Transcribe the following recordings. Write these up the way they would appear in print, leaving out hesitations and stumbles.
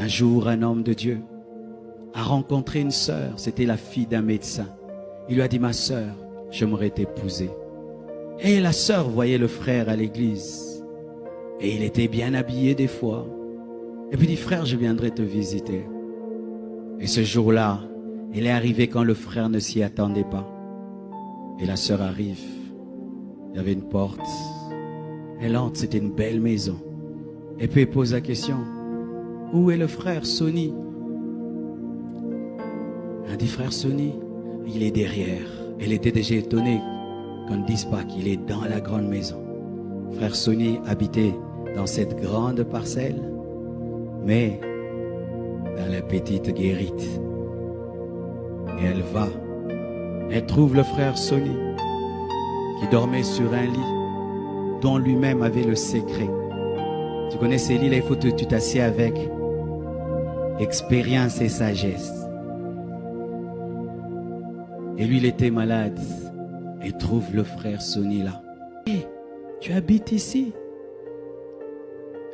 Un jour, un homme de Dieu a rencontré une sœur. C'était la fille d'un médecin. Il lui a dit, ma sœur, j'aimerais t'épouser. Et la sœur voyait le frère à l'église. Et il était bien habillé des fois. Et puis il dit, frère, je viendrai te visiter. Et ce jour-là, il est arrivé quand le frère ne s'y attendait pas. Et la sœur arrive. Il y avait une porte. Elle entre, c'était une belle maison. Et puis elle pose la question, où est le frère Sonny? Elle dit, frère Sonny, il est derrière. Elle était déjà étonnée qu'on ne dise pas qu'il est dans la grande maison. Frère Sonny habitait dans cette grande parcelle, mais dans la petite guérite. Et elle va, elle trouve le frère Sonny qui dormait sur un lit dont lui-même avait le secret. Tu connais ces lits là, il faut que tu t'assieds avec expérience et sagesse. Et lui, il était malade. Et trouve le frère Sonny là. Hey, tu habites ici?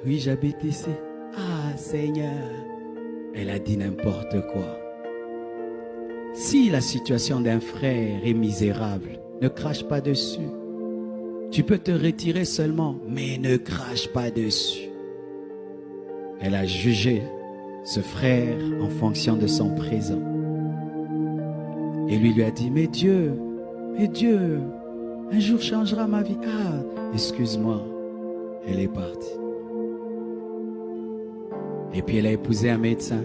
Oui, j'habite ici. Ah, Seigneur. Elle a dit n'importe quoi. Si la situation d'un frère est misérable, ne crache pas dessus. Tu peux te retirer seulement, mais ne crache pas dessus. Elle a jugé ce frère en fonction de son présent. Et lui a dit, mais Dieu, un jour changera ma vie. Ah, excuse-moi. Elle est partie. Et puis elle a épousé un médecin.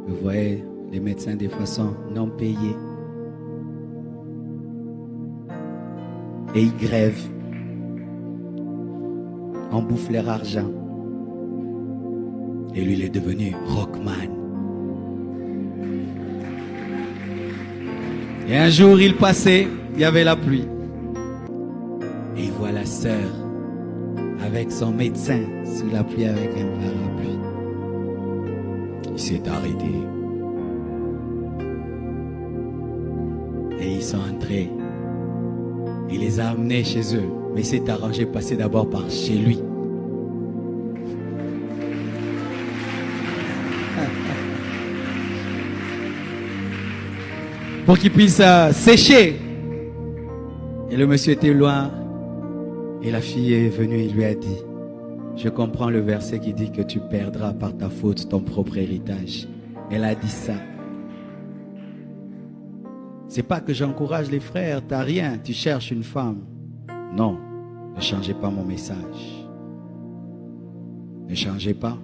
Vous voyez, les médecins des fois sont non payés. Et ils grèvent. On bouffe leur argent. Et lui, il est devenu rockman. Et un jour, il passait, il y avait la pluie. Et il voit la sœur avec son médecin sous la pluie avec un parapluie. Il s'est arrêté. Et ils sont entrés. Il les a amenés chez eux. Mais il s'est arrangé de passer d'abord par chez lui. Pour qu'il puisse sécher. Et le monsieur était loin. Et la fille est venue et lui a dit, je comprends le verset qui dit que tu perdras par ta faute ton propre héritage. Elle a dit ça. C'est pas que j'encourage les frères, t'as rien, tu cherches une femme. Non, ne changez pas mon message. Ne changez pas.